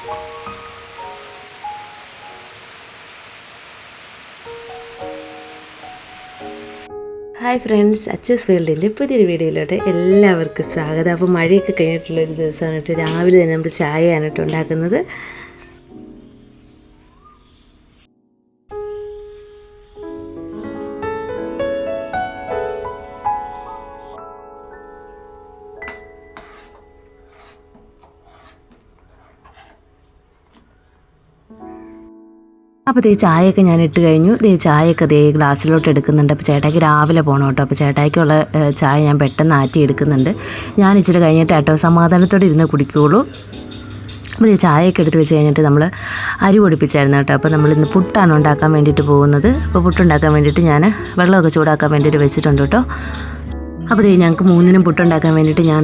Hi friends, Achus വേൾഡിൻ്റെ പുതിയൊരു വീഡിയോയിലോട്ട് എല്ലാവർക്കും സ്വാഗതം. അപ്പോൾ മഴയൊക്കെ കഴിഞ്ഞിട്ടുള്ളൊരു ദിവസമാണ് കേട്ടോ. രാവിലെ തന്നെ നമ്മൾ ചായയാണ് കേട്ടോ ഉണ്ടാക്കുന്നത്. അപ്പോൾ ചായയൊക്കെ ഞാൻ ഇട്ട് കഴിഞ്ഞു. ചായയൊക്കെ ഗ്ലാസ്സിലോട്ട് എടുക്കുന്നുണ്ട്. അപ്പോൾ ചേട്ടായിക്ക് രാവിലെ പോകണം കേട്ടോ. അപ്പോൾ ചേട്ടായിക്കുള്ള ചായ ഞാൻ പെട്ടെന്ന് ആറ്റി എടുക്കുന്നുണ്ട്. ഞാൻ ഇച്ചിരി കഴിഞ്ഞിട്ട് കേട്ടോ സമാധാനത്തോടെ ഇരുന്ന് കുടിക്കുകയുള്ളൂ. അപ്പോൾ ചായയൊക്കെ എടുത്ത് വെച്ച് കഴിഞ്ഞിട്ട് നമ്മൾ അരി പൊടിപ്പിച്ചായിരുന്നു കേട്ടോ. അപ്പോൾ നമ്മളിന്ന് പുട്ടാണ് ഉണ്ടാക്കാൻ വേണ്ടിയിട്ട് പോകുന്നത്. അപ്പോൾ പുട്ടുണ്ടാക്കാൻ വേണ്ടിയിട്ട് ഞാൻ വെള്ളമൊക്കെ ചൂടാക്കാൻ വേണ്ടിയിട്ട് വെച്ചിട്ടുണ്ട് കേട്ടോ. അപ്പോൾ ഞങ്ങൾക്ക് മൂന്നിനും പുട്ടുണ്ടാക്കാൻ വേണ്ടിയിട്ട് ഞാൻ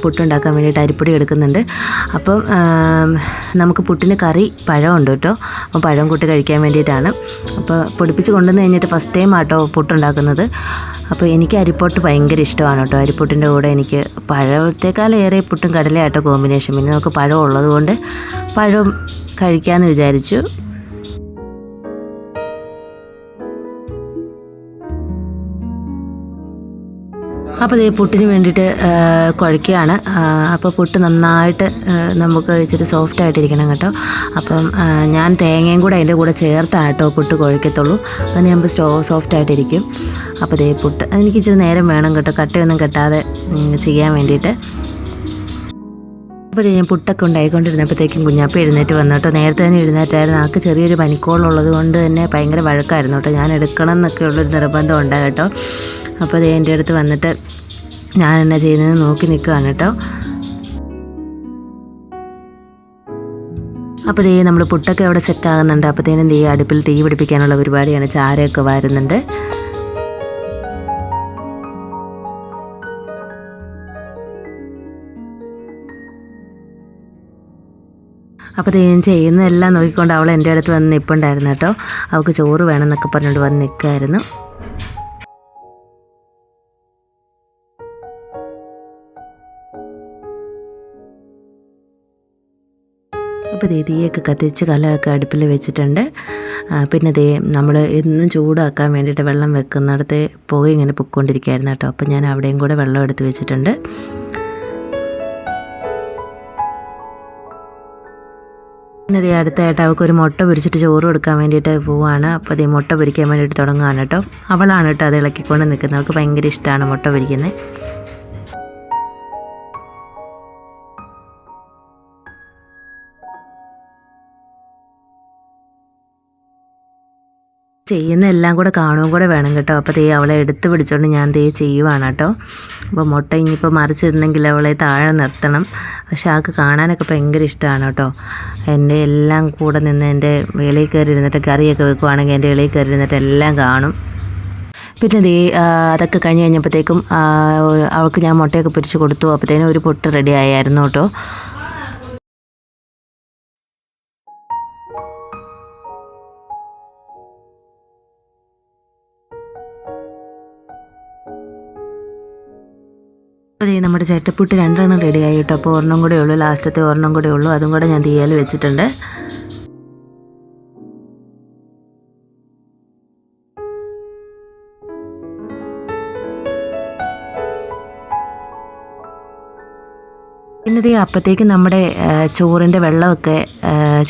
പുട്ടുണ്ടാക്കാൻ വേണ്ടിയിട്ട് അരിപ്പൊടി എടുക്കുന്നുണ്ട്. അപ്പം നമുക്ക് പുട്ടിന് കറി പഴമുണ്ട് കേട്ടോ. അപ്പോൾ പഴം കൂട്ടി കഴിക്കാൻ വേണ്ടിയിട്ടാണ്. അപ്പോൾ പൊടിപ്പിച്ച് കൊണ്ടുവന്ന് കഴിഞ്ഞിട്ട് ഫസ്റ്റ് ടൈം ആട്ടോ പുട്ടുണ്ടാക്കുന്നത്. അപ്പോൾ എനിക്ക് അരിപ്പൊട്ട് ഭയങ്കര ഇഷ്ടമാണ് കേട്ടോ. അരിപ്പൊട്ടിൻ്റെ കൂടെ എനിക്ക് പഴത്തേക്കാളേറെ പുട്ടും കടലയാട്ടോ കോമ്പിനേഷൻ. പിന്നെ നമുക്ക് പഴം ഉള്ളതുകൊണ്ട് പഴം കഴിക്കാമെന്ന് വിചാരിച്ചു. അപ്പോൾ പുട്ടിന് വേണ്ടിയിട്ട് കുഴയ്ക്കുകയാണ്. അപ്പോൾ പുട്ട് നന്നായിട്ട് നമുക്ക് ഇച്ചിരി സോഫ്റ്റായിട്ടിരിക്കണം കേട്ടോ. അപ്പം ഞാൻ തേങ്ങയും കൂടെ അതിൻ്റെ കൂടെ ചേർത്താണ് കേട്ടോ പുട്ട് കുഴയ്ക്കത്തുള്ളൂ. അതിന് നമ്മൾ സോഫ്റ്റായിട്ടിരിക്കും. അപ്പോൾ പുട്ട് എനിക്ക് ഇച്ചിരി നേരം വേണം കേട്ടോ, കട്ടയൊന്നും കെട്ടാതെ ചെയ്യാൻ വേണ്ടിയിട്ട്. അപ്പോൾ ഞാൻ പുട്ടൊക്കെ ഉണ്ടായിക്കൊണ്ടിരുന്നപ്പോഴത്തേക്കും കുഞ്ഞാപ്പ എഴുന്നേറ്റ് വന്നു കേട്ടോ. നേരത്തെ തന്നെ എഴുന്നേറ്റായിരുന്നു. ആൾക്ക് ചെറിയൊരു പനിക്കോളുള്ളത് കൊണ്ട് തന്നെ ഭയങ്കര വഴക്കായിരുന്നു കേട്ടോ. ഞാൻ എടുക്കണം എന്നൊക്കെ ഉള്ളൊരു നിർബന്ധം ഉണ്ടായി കേട്ടോ. അപ്പോൾ എൻ്റെ അടുത്ത് വന്നിട്ട് ഞാൻ എന്നാ ചെയ്യുന്നത് നോക്കി നിൽക്കുകയാണ് കേട്ടോ. അപ്പോൾ നമ്മൾ പുട്ടൊക്കെ അവിടെ സെറ്റാകുന്നുണ്ട്. അപ്പോഴത്തേനും അടുപ്പിൽ തീ പിടിപ്പിക്കാനുള്ള പരിപാടിയാണ്. ചാരയൊക്കെ വരുന്നുണ്ട്. അപ്പോൾ ഞാൻ ചെയ്യുന്നതെല്ലാം നോക്കിക്കൊണ്ട് അവൾ എൻ്റെ അടുത്ത് വന്ന് നിൽപ്പുണ്ടായിരുന്നു കേട്ടോ. അവൾക്ക് ചോറ് വേണമെന്നൊക്കെ പറഞ്ഞുകൊണ്ട് വന്ന് നിൽക്കുമായിരുന്നു. അപ്പോൾ തീയൊക്കെ കത്തിച്ച് കലമൊക്കെ അടുപ്പിൽ വെച്ചിട്ടുണ്ട്. പിന്നെ നമ്മൾ എന്നും ചൂടാക്കാൻ വേണ്ടിയിട്ട് വെള്ളം വെക്കുന്നിടത്ത് പുക ഇങ്ങനെ പൊയ്ക്കൊണ്ടിരിക്കുകയായിരുന്നു കേട്ടോ. അപ്പോൾ ഞാൻ അവിടെയും കൂടെ വെള്ളം എടുത്ത് വെച്ചിട്ടുണ്ട്. പിന്നെ അടുത്തായിട്ട് അവൾക്ക് ഒരു മുട്ട പൊരിച്ചിട്ട് ചോറ് കൊടുക്കാൻ വേണ്ടിയിട്ട് പോവാണ്. അപ്പോൾ മുട്ട പൊരിക്കാൻ വേണ്ടിയിട്ട് തുടങ്ങുകയാണ് കേട്ടോ. അവളാണ് കേട്ടോ അത് ഇളക്കിക്കൊണ്ട് നിൽക്കുന്നത്. അവൾക്ക് ഭയങ്കര ഇഷ്ടമാണ് മുട്ട പൊരിക്കുന്നത്. ചെയ്യുന്ന എല്ലാം കൂടെ കാണുകയും കൂടെ വേണം കേട്ടോ. അപ്പോൾ അവളെ എടുത്ത് പിടിച്ചുകൊണ്ട് ഞാൻ ചെയ്യുവാണ് കേട്ടോ. അപ്പോൾ മുട്ട ഇനിയിപ്പോൾ മറിച്ചിടണമെങ്കിൽ അവളെ താഴെ നിർത്തണം. പക്ഷേ ആൾക്ക് കാണാനൊക്കെ ഭയങ്കര ഇഷ്ടമാണ് കേട്ടോ. എൻ്റെ എല്ലാം കൂടെ നിന്ന് എൻ്റെ വെളിയിൽ കയറി ഇരുന്നിട്ട് കറിയൊക്കെ വെക്കുവാണെങ്കിൽ എൻ്റെ വെളിയിൽ കയറി ഇരുന്നിട്ട് എല്ലാം കാണും. പിന്നെ അതൊക്കെ കഴിഞ്ഞ് കഴിഞ്ഞപ്പോഴത്തേക്കും അവൾക്ക് ഞാൻ മുട്ടയൊക്കെ പൊരിച്ച് കൊടുത്തു. അപ്പോഴത്തേനും ഒരു പുട്ട് റെഡി ആയിരുന്നു കേട്ടോ. അപ്പോൾ നമ്മുടെ ചട്ടപ്പുട്ട് 2 റെഡിയായി കേട്ടോ. അപ്പോൾ ഒരെണ്ണം കൂടെ ഉള്ളൂ, ലാസ്റ്റത്തെ ഒരെണ്ണം കൂടെ ഉള്ളൂ. അതും കൂടെ ഞാൻ തീയാൽ വെച്ചിട്ടുണ്ട്. പിന്നെ അപ്പോഴത്തേക്കും നമ്മുടെ ചോറിൻ്റെ വെള്ളമൊക്കെ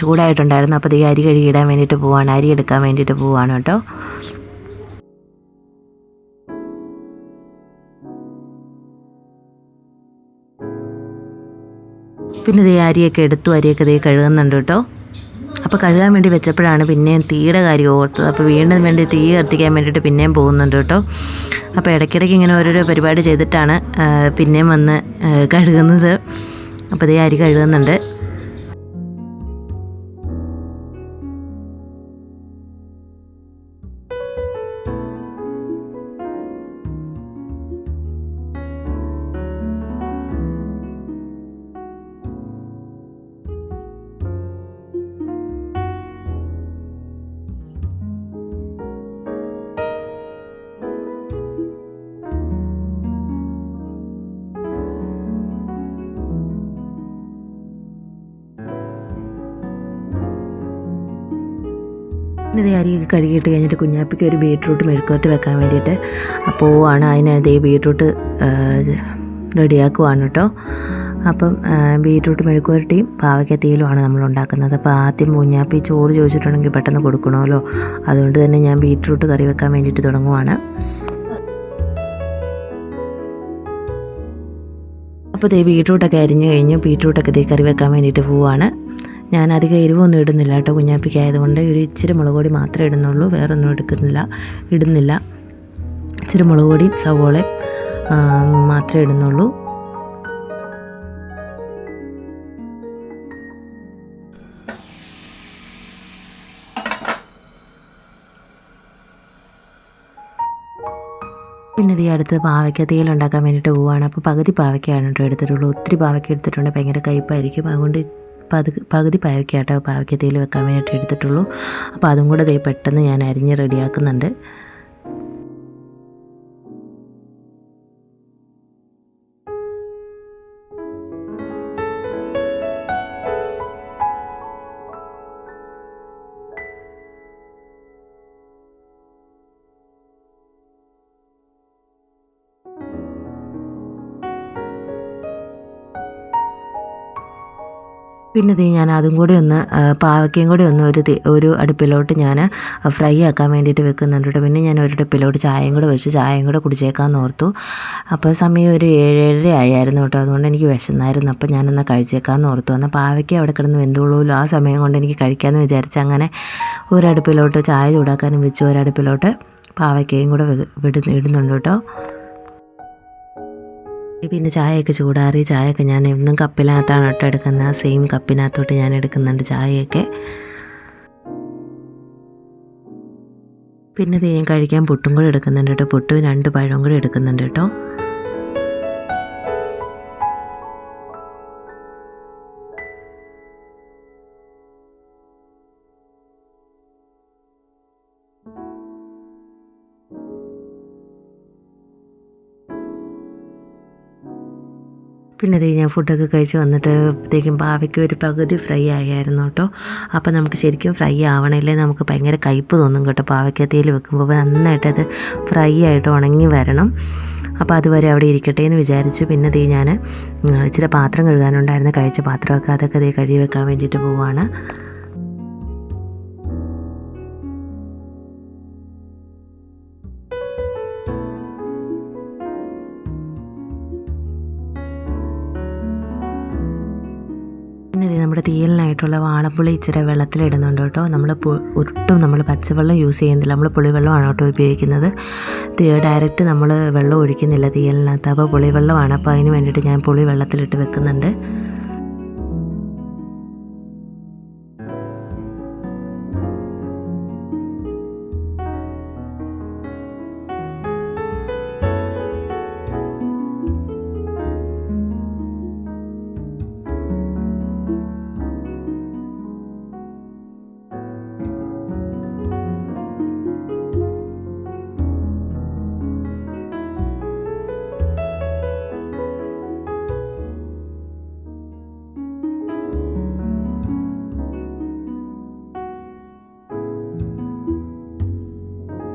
ചൂടായിട്ടുണ്ടായിരുന്നു. അപ്പോൾ അരി കഴുകിയിടാൻ വേണ്ടിയിട്ട് പോവാണ്, അരി എടുക്കാൻ വേണ്ടിയിട്ട് പോവാണ് കേട്ടോ. പിന്നെ അരിയൊക്കെ എടുത്തു, അരിയൊക്കെ കഴുകുന്നുണ്ട് കേട്ടോ. അപ്പോൾ കഴുകാൻ വേണ്ടി വെച്ചപ്പോഴാണ് പിന്നെയും തീയുടെ കാര്യം ഓർത്തത്. അപ്പോൾ വീണ്ടും വേണ്ടി തീ കത്തിക്കാൻ വേണ്ടിയിട്ട് പിന്നെയും പോകുന്നുണ്ട് കേട്ടോ. അപ്പോൾ ഇടയ്ക്കിടയ്ക്ക് ഇങ്ങനെ ഓരോരോ പരിപാടി ചെയ്തിട്ടാണ് പിന്നെയും വന്ന് കഴുകുന്നത്. അപ്പോൾ അരി കഴുകുന്നുണ്ട്. ഇത് അരിയൊക്കെ കഴുകിയിട്ട് കഴിഞ്ഞിട്ട് കുഞ്ഞാപ്പിക്ക് ഒരു ബീട്രൂട്ട് മെഴുക്കുവരട്ടി വെക്കാൻ വേണ്ടിയിട്ട് പോവാണ്. അതിനകത്ത് ഈ ബീട്രൂട്ട് റെഡിയാക്കുവാണ് കേട്ടോ. അപ്പം ബീട്രൂട്ട് മെഴുക്കുവരട്ടിയും പാവയ്ക്കത്തീയിലുമാണ് നമ്മൾ ഉണ്ടാക്കുന്നത്. അപ്പോൾ ആദ്യം കുഞ്ഞാപ്പി ചോറ് ചോദിച്ചിട്ടുണ്ടെങ്കിൽ പെട്ടെന്ന് കൊടുക്കണമല്ലോ, അതുകൊണ്ട് തന്നെ ഞാൻ ബീട്രൂട്ട് കറി വെക്കാൻ വേണ്ടിയിട്ട് തുടങ്ങുവാണ്. അപ്പോൾ ബീട്രൂട്ടൊക്കെ അരിഞ്ഞ് കഴിഞ്ഞ് ബീട്രൂട്ടൊക്കെ കറി വെക്കാൻ വേണ്ടിയിട്ട് പോവുകയാണ്. ഞാൻ അധികം എരിവൊന്നും ഇടുന്നില്ല കേട്ടോ, കുഞ്ഞാപ്പിക്ക് ആയതുകൊണ്ട് ഒരു ഇച്ചിരി മുളക് പൊടി മാത്രമേ ഇടുന്നുള്ളൂ, വേറൊന്നും ഇടുന്നില്ല. ഇച്ചിരി മുളക് പൊടിയും സവോളയും മാത്രമേ ഇടുന്നുള്ളൂ. പിന്നെ ഈ അടുത്ത് പാവയ്ക്ക തീയൽ ഉണ്ടാക്കാൻ വേണ്ടിയിട്ട് പോവുകയാണ്. അപ്പോൾ പകുതി പാവയ്ക്കാണ് കേട്ടോ എടുത്തിട്ടുള്ളൂ. ഒത്തിരി പാവയ്ക്ക എടുത്തിട്ടുണ്ട്, ഭയങ്കര കയ്പ്പായിരിക്കും. അതുകൊണ്ട് പകുതി പാവയ്ക്ക കേട്ടോ പാവയ്ക്ക തീയൽ വെക്കാൻ വേണ്ടിയിട്ട് എടുത്തിട്ടുള്ളൂ. അപ്പോൾ അതും കൂടെ പെട്ടെന്ന് ഞാൻ അരിഞ്ഞ് റെഡിയാക്കുന്നുണ്ട്. പിന്നെ ഞാൻ അതും കൂടി പാവയ്ക്കയും കൂടി ഒരു അടുപ്പിലോട്ട് ഞാൻ ഫ്രൈ ആക്കാൻ വേണ്ടിയിട്ട് വെക്കുന്നുണ്ട് കേട്ടോ. പിന്നെ ഞാൻ ഒരു അടുപ്പിലോട്ട് ചായയും കൂടെ വെച്ച് ചായയും കൂടെ കുടിച്ചേക്കാമെന്ന് ഓർത്തു. അപ്പോൾ സമയം ഒരു 7-7:30 ആയിരുന്നു കേട്ടോ. അതുകൊണ്ട് എനിക്ക് വിശന്നായിരുന്നു. അപ്പോൾ ഞാനൊന്ന് കഴിച്ചേക്കാമെന്ന് ഓർത്തു. എന്നാൽ പാവയ്ക്ക അവിടെ കിടന്ന് വെന്തോളൂല്ലോ, ആ സമയം കൊണ്ട് എനിക്ക് കഴിക്കാമെന്ന് വിചാരിച്ച് അങ്ങനെ ഒരടുപ്പിലോട്ട് ചായ ചൂടാക്കാനും വെച്ചു, ഒരടുപ്പിലോട്ട് പാവയ്ക്കയും കൂടെ ഇടുന്നുണ്ട് കേട്ടോ. പിന്നെ ചായയൊക്കെ ചൂടാറി ചായയൊക്കെ ഞാൻ എന്നും കപ്പിനകത്താണ് കേട്ടോ എടുക്കുന്നത്. സെയിം കപ്പിനകത്തോട്ട് ഞാൻ എടുക്കുന്നുണ്ട് ചായയൊക്കെ. പിന്നെ ഞാൻ കഴിക്കാൻ പുട്ടും കൂടെ എടുക്കുന്നുണ്ട് കേട്ടോ. പുട്ടും 2 പഴവും കൂടെ എടുക്കുന്നുണ്ട് കേട്ടോ. പിന്നെ ഞാൻ ഫുഡൊക്കെ കഴിച്ച് വന്നിട്ടപ്പോഴത്തേക്കും പാവയ്ക്ക് ഒരു പകുതി ഫ്രൈ ആയിരുന്നു കേട്ടോ. അപ്പോൾ നമുക്ക് ശരിക്കും ഫ്രൈ ആവണമല്ലേ, നമുക്ക് ഭയങ്കര കയ്പ്പ് തോന്നും കേട്ടോ. പാവയ്ക്കത്തേൽ വെക്കുമ്പോൾ നന്നായിട്ടത് ഫ്രൈ ആയിട്ട് ഉണങ്ങി വരണം. അപ്പോൾ അതുവരെ അവിടെ ഇരിക്കട്ടെ എന്ന് വിചാരിച്ചു. പിന്നെ ഞാൻ ഇച്ചിരി പാത്രം കഴുകാനുണ്ടായിരുന്നു, കഴിച്ച പാത്രമൊക്കെ അതൊക്കെ കഴുകി വെക്കാൻ വേണ്ടിയിട്ട് പോവുകയാണ്. പിന്നെ നമ്മുടെ തീയലിനായിട്ടുള്ള വാളപ്പുളി ഇച്ചിരി വെള്ളത്തിലിടുന്നുണ്ട് കേട്ടോ. നമ്മൾ പച്ചവെള്ളം യൂസ് ചെയ്യുന്നില്ല, നമ്മൾ പുളിവെള്ളമാണ് കേട്ടോ ഉപയോഗിക്കുന്നത്. ഡയറക്റ്റ് നമ്മൾ വെള്ളം ഒഴിക്കുന്നില്ല തീയലിനകത്ത്, അപ്പോൾ പുളിവെള്ളമാണ്. അപ്പോൾ അതിന് വേണ്ടിയിട്ട് ഞാൻ പുളി വെള്ളത്തിലിട്ട് വെക്കുന്നുണ്ട്.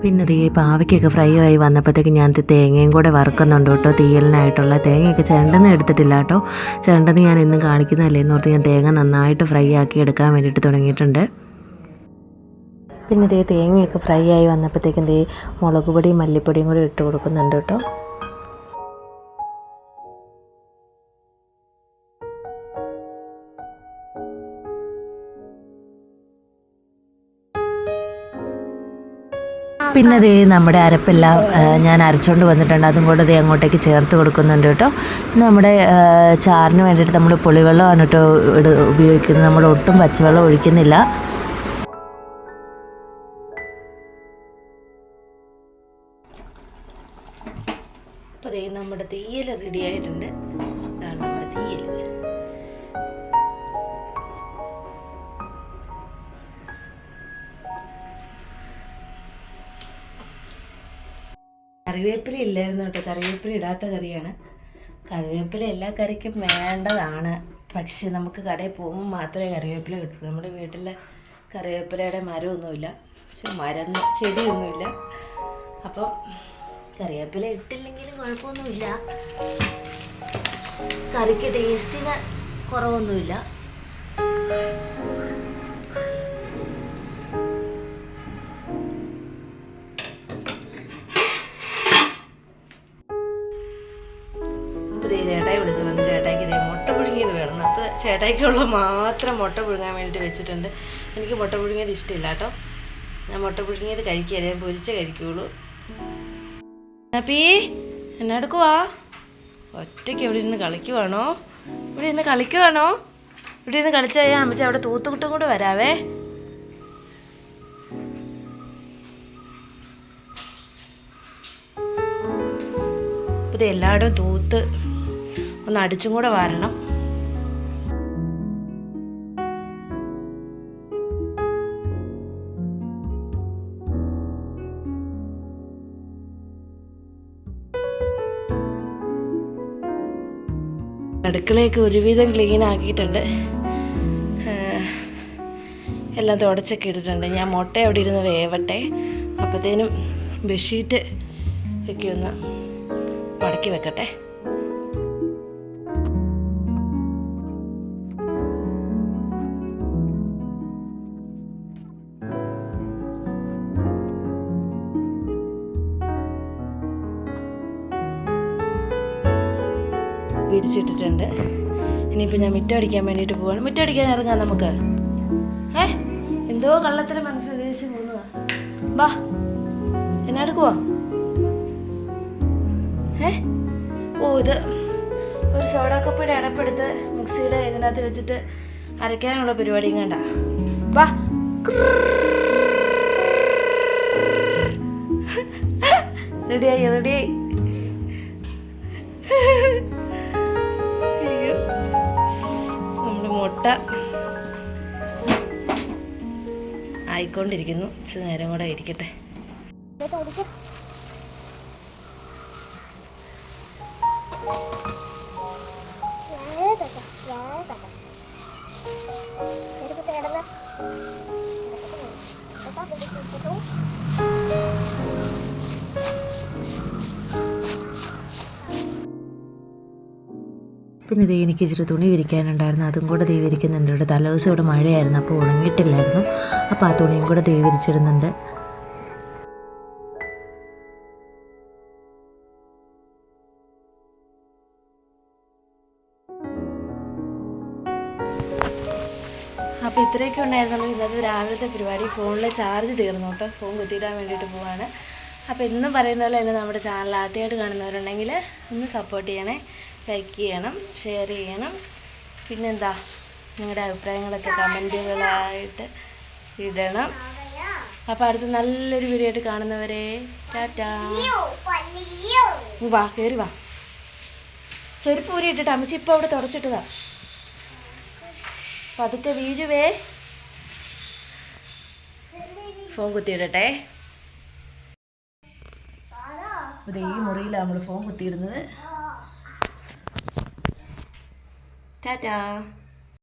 പിന്നെ പാവയ്ക്കൊക്കെ ഫ്രൈ ആയി വന്നപ്പോഴത്തേക്ക് ഞാൻ തേങ്ങയും കൂടെ വറുക്കുന്നുണ്ട് കേട്ടോ. തീയലിനായിട്ടുള്ള തേങ്ങയൊക്കെ ചിരണ്ടെന്ന് എടുത്തിട്ടില്ല കേട്ടോ. ചിരണ്ടെന്ന് ഞാൻ ഇന്നും കാണിക്കുന്നതല്ലേ എന്നോർത്ത് ഞാൻ തേങ്ങ നന്നായിട്ട് ഫ്രൈ ആക്കി എടുക്കാൻ വേണ്ടിയിട്ട് തുടങ്ങിയിട്ടുണ്ട്. പിന്നെ തേങ്ങയൊക്കെ ഫ്രൈ ആയി വന്നപ്പോഴത്തേക്കും മുളക് പൊടിയും മല്ലിപ്പൊടിയും കൂടി ഇട്ട് കൊടുക്കുന്നുണ്ട് കേട്ടോ. പിന്നെ നമ്മുടെ അരപ്പെല്ലാം ഞാൻ അരച്ചുകൊണ്ട് വന്നിട്ടുണ്ട്, അതും കൂടെ അങ്ങോട്ടേക്ക് ചേർത്ത് കൊടുക്കുന്നുണ്ട് കേട്ടോ. നമ്മുടെ ചാറിന് വേണ്ടിയിട്ട് നമ്മൾ പുളിവെള്ളമാണ് കേട്ടോ ഉപയോഗിക്കുന്നത്, നമ്മൾ ഒട്ടും പച്ചവെള്ളം ഒഴിക്കുന്നില്ല. അപ്പോൾ നമ്മുടെ തീയൽ റെഡി ആയിട്ടുണ്ട്. ഇതാണ് നമ്മുടെ തീയൽ. കറിവേപ്പില ഇല്ലായിരുന്നു കേട്ടോ, കറിവേപ്പില ഇടാത്ത കറിയാണ്. കറിവേപ്പില എല്ലാ കറിക്കും വേണ്ടതാണ്, പക്ഷേ നമുക്ക് കടയിൽ പോകുമ്പോൾ മാത്രമേ കറിവേപ്പില കിട്ടുള്ളൂ. നമ്മുടെ വീട്ടിൽ കറിവേപ്പിലയുടെ മരമൊന്നുമില്ല, പക്ഷെ മരന്ന് ചെടിയൊന്നുമില്ല. അപ്പം കറിവേപ്പില ഇട്ടില്ലെങ്കിലും കുഴപ്പമൊന്നുമില്ല. കറിക്ക് ടേസ്റ്റിന് കുറവൊന്നുമില്ല. അപ്പോൾ ചേട്ടായി വിളിച്ചു പറഞ്ഞു ചേട്ടായിക്ക് ഇതേ മുട്ട പുഴുങ്ങിയത് വേണം. അപ്പോൾ ചേട്ടായിക്കുള്ള മാത്രം മുട്ട പുഴുങ്ങാൻ വേണ്ടിയിട്ട് വെച്ചിട്ടുണ്ട്. എനിക്ക് മുട്ട പുഴുങ്ങിയത് ഇഷ്ടമില്ല കേട്ടോ. ഞാൻ മുട്ട പുഴുങ്ങിയത് കഴിക്കുകയല്ല, ഞാൻ പൊരിച്ചേ കഴിക്കുകയുള്ളൂ. അപ്പീ എന്നെ എടുക്കുവാ? ഒറ്റയ്ക്ക് ഇവിടെ ഇരുന്ന് കളിക്കുവാണോ? ഇവിടെ ഇരുന്ന് കളിച്ചു കഴിഞ്ഞാൽ അമ്മച്ചി അവിടെ തൂത്തുകുട്ടും കൂടെ വരാവേ. ഇത് എല്ലായിടും തൂത്ത് ഒന്ന് അടിച്ചും കൂടെ വാരണം. അടുക്കളയൊക്കെ ഒരുവിധം ക്ലീൻ ആക്കിയിട്ടുണ്ട്. എല്ലാം തുടച്ചൊക്കെ ഇട്ടിട്ടുണ്ട്. ഞാൻ മുട്ട അവിടെ ഇരുന്ന് വേവട്ടെ. അപ്പോഴത്തേനും ബെഡ്ഷീറ്റ് ഒക്കെ ഒന്ന് മടക്കി വെക്കട്ടെ. വിരിച്ചിട്ടിട്ടുണ്ട്. ഇനിയിപ്പോൾ ഞാൻ മുറ്റമടിക്കാൻ വേണ്ടിയിട്ട് പോവാണ്. മുറ്റമടിക്കാൻ ഇറങ്ങാം നമുക്ക്. എന്തോ കള്ളത്തരം മനസ്സിലാച്ച് പോകുന്നതാ. വാ, എന്നെ എടുക്കുവാ? ഇത് ഒരു സോഡാക്കപ്പയുടെ അടപ്പെടുത്ത് മിക്സിയുടെ ഇതിനകത്ത് വെച്ചിട്ട് അരയ്ക്കാനുള്ള പരിപാടിയും കണ്ട. വാ, റെഡിയായി. നമ്മുടെ മുട്ട ആയിക്കൊണ്ടിരിക്കുന്നു. ഇച്ചിരി നേരം കൂടെ ഇരിക്കട്ടെ. പിന്നെ എനിക്ക് ഇച്ചിരി തുണി വിരിക്കാനുണ്ടായിരുന്നു, അതും കൂടെ വിരിക്കുന്നുണ്ട്. ഇവിടെ തലേദിവസം ഇവിടെ മഴയായിരുന്നു, അപ്പോൾ ഉണങ്ങിയിട്ടില്ലായിരുന്നു. അപ്പോൾ ആ തുണിയും കൂടെ വിരിച്ചിടുന്നുണ്ട്. അപ്പോൾ ഇത്രയൊക്കെ ഉണ്ടായിരുന്നുള്ളൂ ഇന്നത്തെ രാവിലത്തെ പരിപാടി. ഫോണിൽ ചാർജ് തീർന്നു കേട്ടോ. ഫോൺ കുത്തിയിടാൻ വേണ്ടിയിട്ട് പോവാണ്. അപ്പോൾ ഇന്നും പറയുന്ന പോലെ തന്നെ നമ്മുടെ ചാനൽ ആദ്യമായിട്ട് കാണുന്നവരുണ്ടെങ്കിൽ ഒന്ന് സപ്പോർട്ട് ചെയ്യണേ. ലൈക്ക് ചെയ്യണം, ഷെയർ ചെയ്യണം. പിന്നെന്താ, നിങ്ങളുടെ അഭിപ്രായങ്ങളൊക്കെ കമൻറ്റുകളായിട്ട് ഇടണം. അപ്പോൾ അടുത്ത നല്ലൊരു വീഡിയോ ആയിട്ട് കാണുന്നവരെ ടാറ്റാ. വാ, കയറി വാ. ചെരുപ്പ് ഊരി ഇട്ടിട്ട് അമ്മച്ചി ഇപ്പോൾ അവിടെ തുടച്ചിട്ടതാ. പതുക്കെ വീഴുവേ. ഫോൺ കുത്തിയിടട്ടെ. ഇത് ഈ മുറിയിലാണ് നമ്മൾ ഫോൺ കുത്തിയിടുന്നത്. ടാറ്റാ.